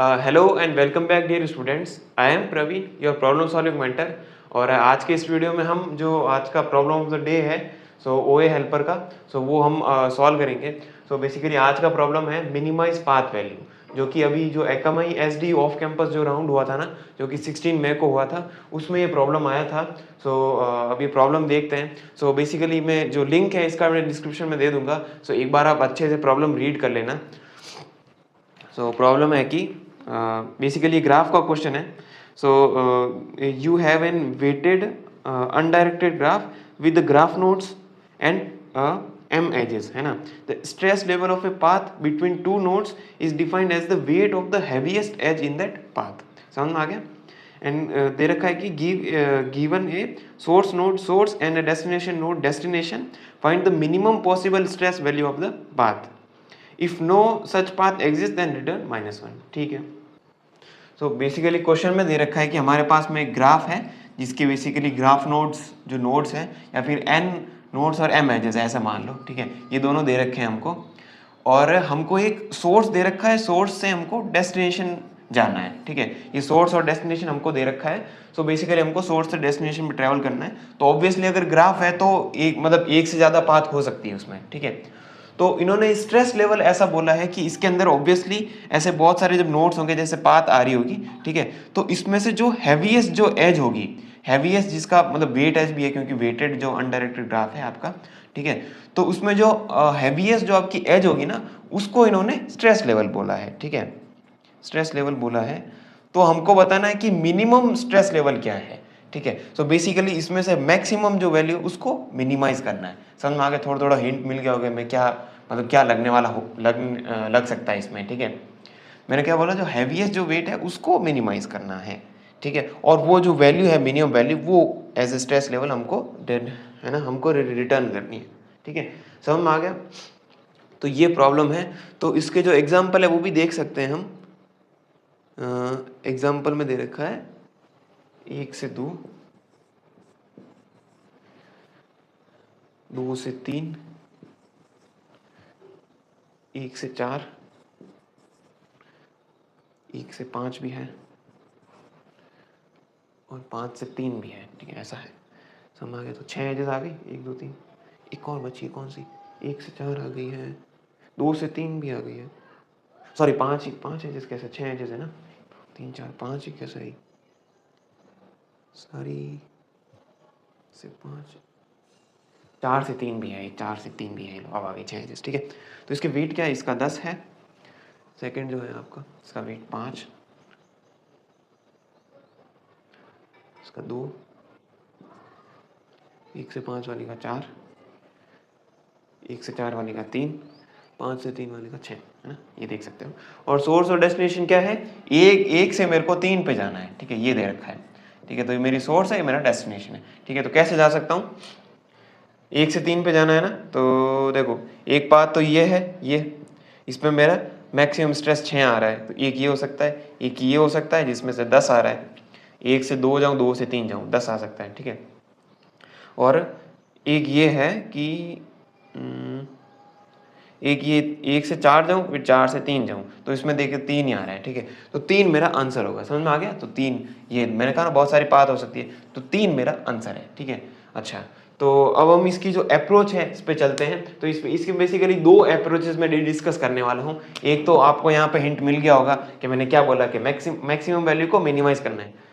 Hello and welcome back dear students. I am Praveen, your problem solving mentor. और आज के इस वीडियो में हम जो आज का प्रॉब्लम ऑफ द डे है ओए हेल्पर का वो हम सॉल्व करेंगे। बेसिकली आज का प्रॉब्लम है मिनिमाइज पाथ वैल्यू, जो कि अभी जो एकमाई एसडी ऑफ कैंपस जो राउंड हुआ था ना, जो कि 16 मई को हुआ था, उसमें ये प्रॉब्लम आया था। अभी प्रॉब्लम देखते हैं। बेसिकली मैं जो लिंक है इसका मैं डिस्क्रिप्शन में दे दूंगा। एक बार आप अच्छे से प्रॉब्लम रीड कर लेना। प्रॉब्लम है कि बेसिकली ग्राफ का क्वेश्चन है। You have an weighted undirected graph with graph nodes and m edges, है ना। The stress level of a path between two nodes is defined as the weight of the heaviest edge in that path. समझ में आ गया। And दे रखा है कि given a source node source and a destination node destination, find the minimum possible stress value of the path. If no such path exist then return -1। ठीक है। बेसिकली क्वेश्चन में दे रखा है कि हमारे पास में एक ग्राफ है जिसके बेसिकली ग्राफ नोड्स जो नोड्स हैं या फिर n नोड्स और m एजेस ऐसा मान लो। ठीक है, ये दोनों दे रखे हैं हमको, और हमको एक सोर्स दे रखा है, सोर्स से हमको डेस्टिनेशन जाना है। ठीक है, ये सोर्स और डेस्टिनेशन हमको दे रखा है। बेसिकली हमको सोर्स से डेस्टिनेशन में ट्रेवल करना है। तो ऑब्वियसली अगर ग्राफ है तो एक से ज़्यादा पाथ हो सकती है उसमें। ठीक है, तो इन्होंने स्ट्रेस लेवल ऐसा बोला है कि इसके अंदर ऑब्वियसली ऐसे बहुत सारे जब नोड्स होंगे, जैसे पाथ आ रही होगी, ठीक है, तो इसमें से जो हैवीएस्ट जो एज होगी, हैवीएस्ट जिसका मतलब वेट एज भी है क्योंकि वेटेड जो अनडायरेक्टेड ग्राफ है आपका, ठीक है, तो उसमें जो हैवीएस्ट जो आपकी एज होगी ना, उसको इन्होंने स्ट्रेस लेवल बोला है। ठीक है, स्ट्रेस लेवल बोला है। तो हमको बताना है कि मिनिमम स्ट्रेस लेवल क्या है। ठीक है, बेसिकली इसमें से मैक्सिमम जो वैल्यू उसको मिनिमाइज करना है। समझ में आ गया, थोड़ा थोड़ा हिंट मिल गया होगा मैं क्या मतलब क्या लगने वाला हो लग सकता है इसमें। ठीक है, मैंने क्या बोला, जो हैवीएस्ट जो वेट है उसको मिनिमाइज करना है। ठीक है, और वो जो वैल्यू है मिनिमम वैल्यू, वो एज ए स्ट्रेस लेवल हमको है ना, हमको रिटर्न करनी है। ठीक है, समझ में आ गया। तो ये प्रॉब्लम है। तो इसके जो एग्जाम्पल है वो भी देख सकते हैं हम। एग्जाम्पल में दे रखा है 1 से 2, 2 से 3, 1 से 4, 1 से 5 भी है और 5 से 3 भी है। ठीक है, ऐसा है। समझ आ गया। तो 6 एजेस आ गई, 1 2 3। एक और बची है, कौन सी? 1 से 4 आ गई है, 2 से 3 भी आ गई है। सॉरी, 5 एजेस कैसे? 6 एजेस है ना, 3 4 5 ही कैसे आई सारी से 5, 4 से 3 भी है, 4 से 3 भी है। अब आ गई 6 एजेस। ठीक है, तो इसके वेट क्या है? इसका 10 है। सेकंड जो है आपका, इसका वेट 5, इसका 2, 1 से 5 वाली का 4, 1 से 4 वाली का 3, 5 से 3 वाली का 6, है ना, ये देख सकते हो। और सोर्स और डेस्टिनेशन क्या है? एक से मेरे को 3 पे जाना है। ठीक है, ये दे रखा है। ठीक है, तो ये मेरी सोर्स है, ये मेरा डेस्टिनेशन है। ठीक है, तो कैसे जा सकता हूँ? 1 से 3 पे जाना है ना, तो देखो एक पाथ तो ये है, ये इसमें मेरा मैक्सिमम स्ट्रेस 6 आ रहा है, तो एक ये हो सकता है, एक ये हो सकता है जिसमें से 10 आ रहा है। 1 से 2 जाऊँ, 2 से 3 जाऊँ, 10 आ सकता है। ठीक है, और एक ये है कि एक ये 1 से 4 जाऊँ, फिर 4 से 3 जाऊँ, तो इसमें देखिए 3 ही आ रहा है। ठीक है, तो 3 मेरा आंसर होगा। समझ में आ गया। तो 3, ये मैंने कहा ना बहुत सारी पाथ हो सकती है, तो 3 मेरा आंसर है। ठीक है, अच्छा, तो अब हम इसकी जो अप्रोच है इस पे चलते हैं। तो इसके बेसिकली 2 अप्रोचेस में डिस्कस करने वाला हूँ। एक तो आपको यहाँ पे हिंट मिल गया होगा कि मैंने क्या बोला कि मैक्सिमम वैल्यू को मिनिमाइज करना है।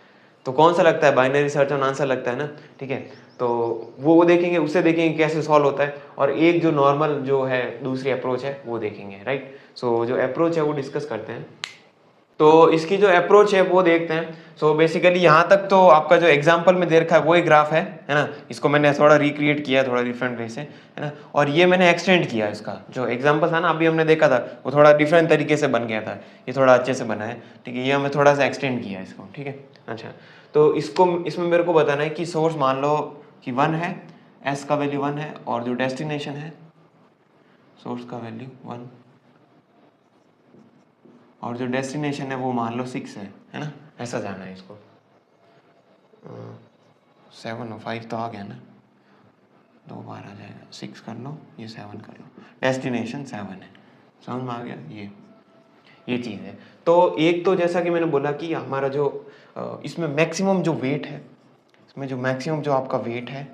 तो कौन सा लगता है? बाइनरी सर्च ऑन आंसर लगता है ना। ठीक है, तो वो देखेंगे, उससे देखेंगे कैसे सॉल्व होता है, और एक जो नॉर्मल जो है दूसरी अप्रोच है वो देखेंगे। राइट, जो अप्रोच है वो डिस्कस करते हैं। तो इसकी जो अप्रोच है वो देखते हैं। बेसिकली यहाँ तक तो आपका जो एग्जाम्पल में दे रखा है वो ही ग्राफ है ना। इसको मैंने थोड़ा रिक्रिएट किया, थोड़ा डिफरेंट वे से, है ना, और ये मैंने एक्सटेंड किया। इसका जो एग्जाम्पल था ना अभी हमने देखा था, वो थोड़ा डिफरेंट तरीके से बन गया था, ये थोड़ा अच्छे से बना है। ठीक है, ये हमें थोड़ा सा एक्सटेंड किया इसको। ठीक है, अच्छा, तो इसमें मेरे को बताना है कि सोर्स मान लो कि 1 है, एस का वैल्यू 1 है, और जो डेस्टिनेशन है सोर्स का वैल्यू 1, और जो डेस्टिनेशन है वो मान लो 6 है ना, ऐसा जाना है इसको। 7 और 5 तो आ गया ना, 2 बार आ जाएगा, 6 कर लो, ये 7 कर लो, डेस्टिनेशन 7 है। समझ में आ गया। ये चीज़ है। तो एक तो जैसा कि मैंने बोला कि हमारा जो इसमें मैक्सिमम जो वेट है, इसमें जो मैक्सिमम जो आपका वेट है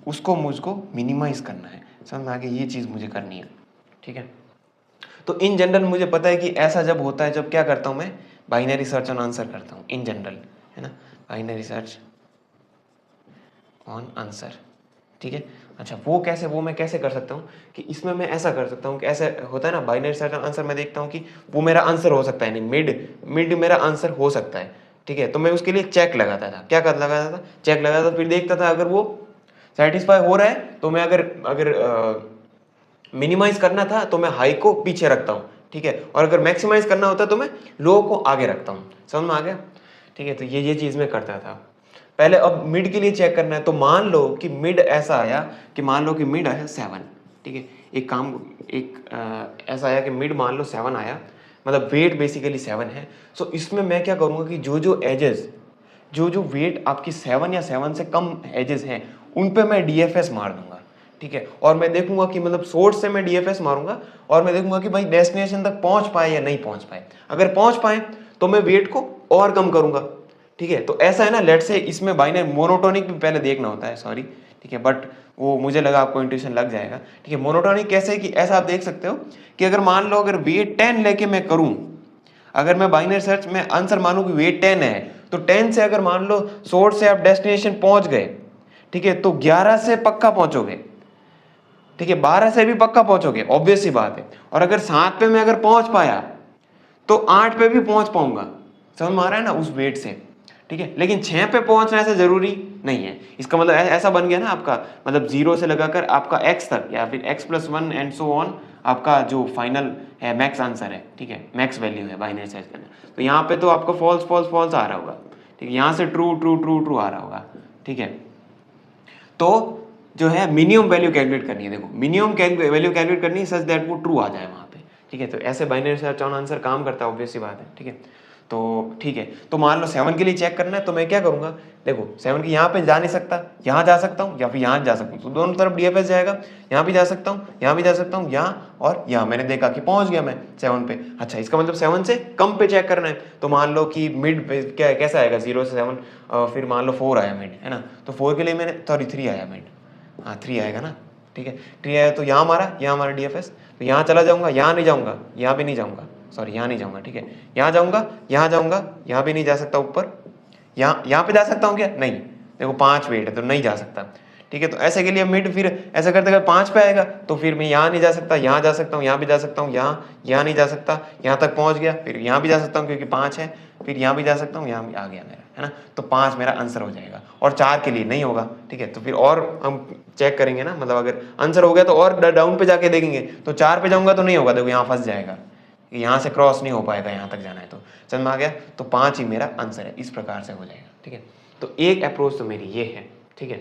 उसको मुझको मिनिमाइज करना है। समझ में आ गया, ये चीज़ मुझे करनी है, ठीक है। तो इन जनरल मुझे पता है कि ऐसा जब होता है, जब क्या करता हूँ मैं, बाइनरी सर्च ऑन आंसर करता हूँ इन जनरल, है ना, बाइनरी सर्च ऑन आंसर, ठीक है। अच्छा वो कैसे, वो मैं कैसे कर सकता हूँ कि इसमें मैं ऐसा कर सकता हूँ कि ऐसे होता है ना, बाइनरी सर्च ऑन आंसर मैं देखता हूँ कि वो मेरा आंसर हो सकता है, नहीं मिड मेरा आंसर हो सकता है, ठीक है। तो मैं उसके लिए चेक लगाता था, क्या कर लगाता था, चेक लगाता था, फिर देखता था अगर वो सेटिस्फाई हो रहा है तो मैं अगर मिनिमाइज करना था तो मैं हाई को पीछे रखता हूँ, ठीक है, और अगर मैक्सिमाइज करना होता तो मैं लो को आगे रखता हूँ। समझ में आ गया, ठीक है। तो ये चीज़ मैं करता था पहले। अब मिड के लिए चेक करना है, तो मान लो कि मिड ऐसा आया कि मान लो कि मिड आया 7, ठीक है। ऐसा आया कि मिड मान लो 7 आया, मतलब वेट बेसिकली 7 है। सो इसमें मैं क्या करूँगा कि जो एजेस, जो वेट आपकी 7 या 7 से कम एजेस हैं उन पे मैं DFS मार दूंगा, ठीक है। और मैं देखूंगा कि मतलब सोर्स से मैं DFS मारूंगा और मैं देखूंगा कि भाई डेस्टिनेशन तक पहुंच पाए या नहीं पहुंच पाए। अगर पहुंच पाए तो मैं वेट को और कम करूंगा, ठीक है। तो ऐसा है ना, लेट से इसमें बाइनरी मोनोटोनिक भी पहले देखना होता है, सॉरी, ठीक है, बट वो मुझे लगा आपको इंट्यूशन लग जाएगा, ठीक है। मोनोटोनिक कैसे है कि ऐसा आप देख सकते हो कि अगर मान लो अगर वेट 10 लेके मैं करूं, अगर मैं बाइनरी सर्च में आंसर मानूं कि वेट 10 है, तो 10 से अगर मान लो सोर्स से आप डेस्टिनेशन पहुंच गए, ठीक है, तो 11 से पक्का पहुंचोगे, ठीक है, 12 से भी पक्का पहुंचोगे, ऑब्वियस सी बात है। और अगर 7 पे मैं अगर पहुंच पाया तो 8 पे भी पहुंच पाऊंगा। समझ में आ रहा है ना, उस वेट से, ठीक है। लेकिन 6 पे पहुंचना ऐसा जरूरी नहीं है। इसका मतलब ऐसा बन गया ना आपका, मतलब 0 से लगाकर आपका x तक या फिर x+1 एंड सो ऑन, आपका जो फाइनल है मैक्स आंसर है, ठीक है, मैक्स वैल्यू है बाइनरी सर्च करना। तो यहाँ पे तो आपका फॉल्स फॉल्स फॉल्स आ रहा होगा, ठीक है, यहाँ से ट्रू ट्रू ट्रू ट्रू आ रहा होगा, ठीक है। तो जो है मिनिमम वैल्यू कैलकुलेट करनी है, देखो मिनिमम वैल्यू कैलकुलेट करनी है सच दैट वो ट्रू आ जाए वहाँ पे, ठीक है। तो ऐसे बाइनरी सर्च ऑन आंसर काम करता है, ऑब्वियस सी बात है, ठीक है। तो ठीक है, तो मान लो 7 के लिए चेक करना है, तो मैं क्या करूंगा, देखो 7 की यहाँ पे जा नहीं सकता, यहाँ जा सकता हूँ या फिर यहाँ जा सकता हूँ, तो दोनों तरफ DFS जाएगा, यहाँ भी जा सकता हूँ, यहाँ भी जा सकता हूँ, यहाँ और यहाँ। मैंने देखा कि पहुंच गया मैं 7 पे। अच्छा इसका मतलब 7 से कम पे चेक करना है, तो मान लो कि मिड पे क्या कैसा आएगा, 0 से 7, फिर मान लो 4 आया मिड, है ना। तो 4 के लिए मैंने, सॉरी 3 आया मिड, हाँ 3 आएगा ना, ठीक है। 3 आया तो यहाँ हमारा DFS, तो यहाँ चला जाऊँगा, यहाँ नहीं जाऊँगा, यहाँ भी नहीं जाऊँगा, सॉरी यहाँ नहीं जाऊँगा, ठीक है। यहाँ जाऊँगा, यहाँ भी नहीं जा सकता ऊपर, यहाँ पे जा सकता हूँ क्या, नहीं, देखो 5 वेट है तो नहीं जा सकता, ठीक है। तो ऐसे के लिए मिड फिर ऐसा करते अगर 5 पे आएगा तो फिर मैं यहाँ नहीं जा सकता, यहाँ जा सकता हूँ, यहाँ भी जा सकता हूँ, यहाँ नहीं जा सकता, यहाँ तक पहुँच गया, फिर यहाँ भी जा सकता हूँ क्योंकि 5 है, फिर यहाँ भी जा सकता हूँ, यहाँ भी आ गया मेरा, है ना। तो 5 मेरा आंसर हो जाएगा और 4 के लिए नहीं होगा, ठीक है। तो फिर और हम चेक करेंगे ना, मतलब अगर आंसर हो गया तो और डाउन पे जाके देखेंगे, तो 4 पे जाऊँगा तो नहीं होगा, देखो यहाँ फंस जाएगा, यहाँ से क्रॉस नहीं हो पाएगा, यहाँ तक जाना है। तो समझ में आ गया, तो 5 ही मेरा आंसर है, इस प्रकार से हो जाएगा, ठीक है। तो एक अप्रोच तो मेरी ये है, ठीक है।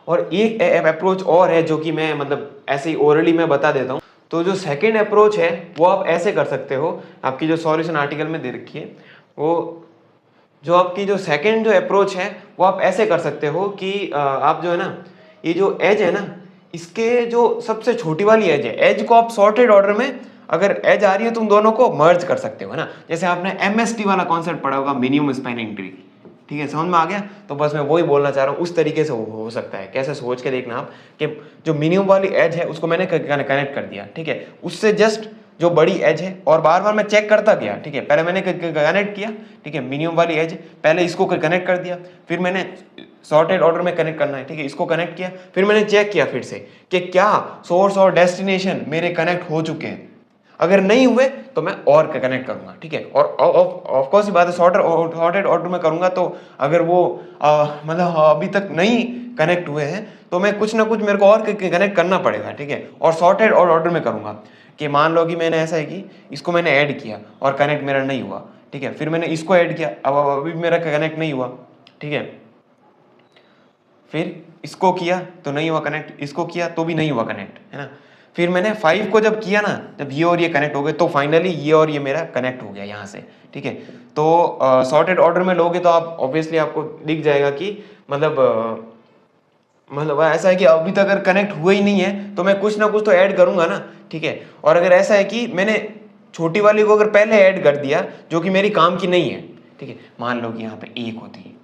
और एक अप्रोच और है जो कि मैं मतलब ऐसे ही ओरली मैं बता देता हूँ। तो जो सेकेंड अप्रोच है वो आप ऐसे कर सकते हो, आपकी जो सॉल्यूशन आर्टिकल में दे रखी है, वो जो आपकी जो सेकेंड जो अप्रोच है वो आप ऐसे कर सकते हो कि आप जो है ना, ये जो एज है ना, इसके जो सबसे छोटी वाली एज है, एज को आप सॉर्टेड ऑर्डर में, अगर एज आ रही है तुम दोनों को मर्ज कर सकते हो, है ना। जैसे आपने MST वाला कॉन्सेप्ट पढ़ा होगा, मिनिमम स्पैनिंग ट्री, ठीक है, समझ में आ गया। तो बस मैं वही बोलना चाह रहा हूँ, उस तरीके से हो सकता है। कैसे, सोच के देखना आप कि जो मिनिमम वाली एज है उसको मैंने कनेक्ट कर दिया, ठीक है, उससे जस्ट जो बड़ी एज है, और बार बार मैं चेक करता गया, ठीक है। पहले मैंने कनेक्ट किया, ठीक है, मिनिमम वाली एज, पहले इसको कनेक्ट कर दिया, फिर मैंने सॉर्टेड ऑर्डर में कनेक्ट करना है, ठीक है, इसको कनेक्ट किया, फिर मैंने चेक किया फिर से कि क्या सोर्स और डेस्टिनेशन मेरे कनेक्ट हो चुके हैं। अगर नहीं हुए तो मैं और कनेक्ट करूंगा, ठीक है। और ऑफ कोर्स ही बात है, सॉर्टेड ऑर्डर में करूंगा, तो अगर वो मतलब अभी तक नहीं कनेक्ट हुए हैं तो मैं कुछ ना कुछ मेरे को और कनेक्ट करना पड़ेगा, ठीक है। और सॉर्टेड ऑर्डर में करूंगा कि मान लो कि मैंने ऐसा है कि इसको मैंने ऐड किया और कनेक्ट मेरा नहीं हुआ, ठीक है, फिर मैंने इसको ऐड किया, अब अभी मेरा कनेक्ट नहीं हुआ, ठीक है, फिर इसको किया तो नहीं हुआ कनेक्ट, इसको किया तो भी नहीं हुआ कनेक्ट, है ना। फिर मैंने 5 को जब किया ना, जब ये और ये कनेक्ट हो गए, तो फाइनली ये और ये मेरा कनेक्ट हो गया यहाँ से, ठीक है। तो सॉर्टेड ऑर्डर में लोगे तो आप ऑब्वियसली आपको दिख जाएगा कि मतलब ऐसा है कि अभी तक अगर कनेक्ट हुआ ही नहीं है तो मैं कुछ ना कुछ तो ऐड करूंगा ना, ठीक है। और अगर ऐसा है कि मैंने छोटी वाली को अगर पहले ऐड कर दिया जो कि मेरी काम की नहीं है, ठीक है, मान लो कि यहाँ पे एक होती है,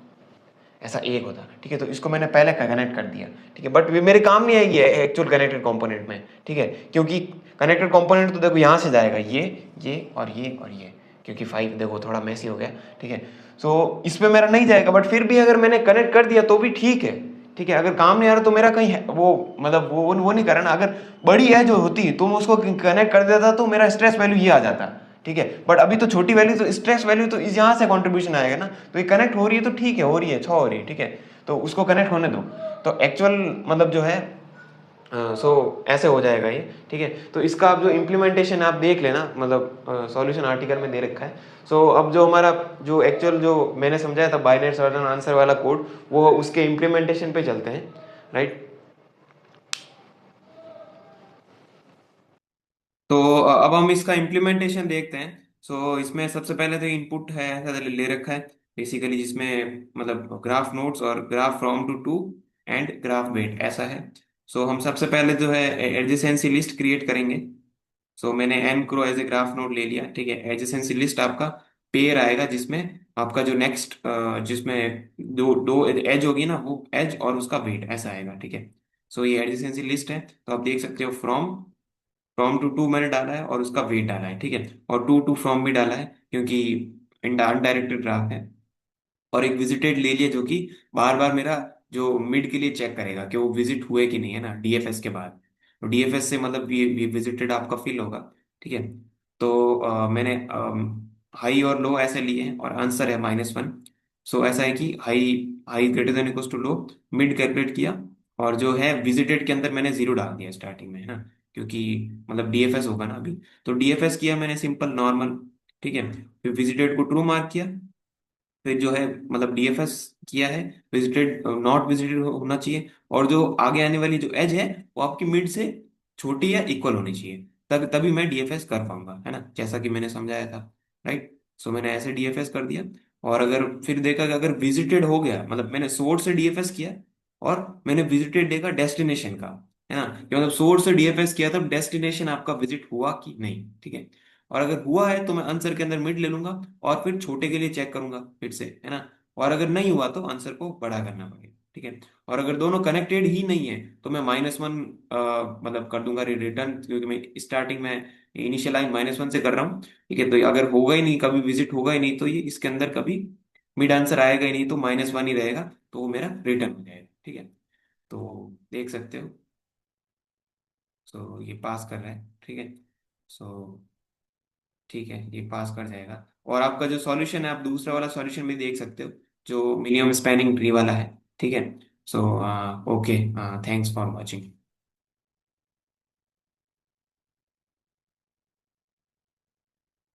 ऐसा एक होता, ठीक है, तो इसको मैंने पहले कनेक्ट कर दिया, ठीक है, बट मेरे काम नहीं आएगी एक्चुअल कनेक्टेड कंपोनेंट में, ठीक है, क्योंकि कनेक्टेड कंपोनेंट तो देखो यहाँ से जाएगा ये और ये, क्योंकि 5 देखो थोड़ा मैसी हो गया, ठीक है, सो इस पे मेरा नहीं जाएगा, बट फिर भी अगर मैंने कनेक्ट कर दिया तो भी ठीक है, ठीक है, अगर काम नहीं आ रहा तो मेरा कहीं वो मतलब वो नहीं करा ना, अगर बड़ी है जो होती तो मैं उसको कनेक्ट कर देता तो मेरा स्ट्रेस वैल्यू ये आ जाता, ठीक है, बट अभी तो छोटी वैल्यू तो स्ट्रेस वैल्यू तो यहाँ से कंट्रीब्यूशन आएगा ना, तो ये कनेक्ट हो रही है तो ठीक है, हो रही है 6 हो रही है, ठीक है, तो उसको कनेक्ट होने दो, तो एक्चुअल मतलब जो है सो ऐसे हो जाएगा ये, ठीक है, तो इसका आप जो इम्प्लीमेंटेशन आप देख लेना, मतलब सॉल्यूशन आर्टिकल में दे रखा है, सो अब जो हमारा जो एक्चुअल जो मैंने समझाया था बाइनरी सर्टन आंसर वाला कोड, वो उसके इम्प्लीमेंटेशन पे चलते हैं, राइट। तो अब हम इसका इम्प्लीमेंटेशन देखते हैं। सो इसमें सबसे पहले तो इनपुट है ऐसा ले रखा है बेसिकली, जिसमें मतलब ग्राफ नोट्स और graph from to and graph weight ऐसा है। सो हम सबसे पहले जो है एडजेसेंसी लिस्ट क्रिएट करेंगे। सो मैंने n crow as a graph node ले लिया, ठीक है, एडजेसेंसी लिस्ट आपका पेयर आएगा जिसमें आपका जो नेक्स्ट जिसमें दो दो एज होगी ना, वो एज और उसका वेट ऐसा आएगा, ठीक है। सो ये एडजेसेंसी लिस्ट है, तो आप देख सकते हो फ्रॉम टू मैंने डाला है और उसका वेट डाला है, ठीक है, और टू फ्रॉम भी डाला है क्योंकि अनडायरेक्टेड ग्राफ है, और एक विजिटेड ले लिया जो कि बार बार मेरा जो मिड के लिए चेक करेगा कि वो विजिट हुए कि नहीं, है ना, डीएफएस के बाद, तो डीएफएस से मतलब ये विजिटेड आपका फिल होगा, ठीक है। तो मैंने हाई और लो ऐसे लिए हैं और आंसर है -1। सो ऐसा है कि high high greater than equal to low, mid calculate किया, और जो है विजिटेड के अंदर मैंने जीरो डाल दिया स्टार्टिंग में, है ना, क्योंकि मतलब डीएफएस होगा ना अभी, तो डीएफएस किया मैंने सिंपल नॉर्मल, ठीक है, फिर विजिटेड को ट्रू मार्क किया, फिर जो है मतलब डीएफएस किया है, विजिटेड नॉट विजिटेड होना चाहिए, और जो आगे आने वाली जो एज है वो आपकी मिड से छोटी या इक्वल होनी चाहिए, तब तभी मैं डीएफएस कर पाऊंगा, है ना, जैसा कि मैंने समझाया था, राइट। सो मैंने ऐसे डीएफएस कर दिया, और अगर फिर देखा कि अगर विजिटेड हो गया, मतलब मैंने सोर्स से डीएफएस किया और मैंने विजिटेड देखा डेस्टिनेशन का, है ना, कि मतलब सोर्स से डीएफएस किया तब डेस्टिनेशन आपका विजिट हुआ कि नहीं, ठीक है, और अगर हुआ है तो मैं आंसर के अंदर मिड ले लूंगा और फिर छोटे के लिए चेक करूंगा फिर से, है ना, और अगर नहीं हुआ तो आंसर को बड़ा करना पड़ेगा, ठीक है, और अगर दोनों कनेक्टेड ही नहीं है तो मैं -1 मतलब कर दूंगा रिटर्न, क्योंकि मैं स्टार्टिंग में इनिशियल लाइन -1 से कर रहा हूँ, ठीक है, तो अगर होगा ही नहीं, कभी विजिट होगा ही नहीं, तो ये इसके अंदर कभी मिड आंसर आएगा ही नहीं, तो -1 ही रहेगा, तो वो मेरा रिटर्न हो जाएगा, ठीक है, तो देख सकते हो। सो ये पास कर रहा है, ठीक है, सो ठीक है, ये पास कर जाएगा, और आपका जो सॉल्यूशन है आप दूसरा वाला सॉल्यूशन भी देख सकते हो जो मिनिमम स्पैनिंग ट्री वाला है, ठीक है। So okay, thanks for watching.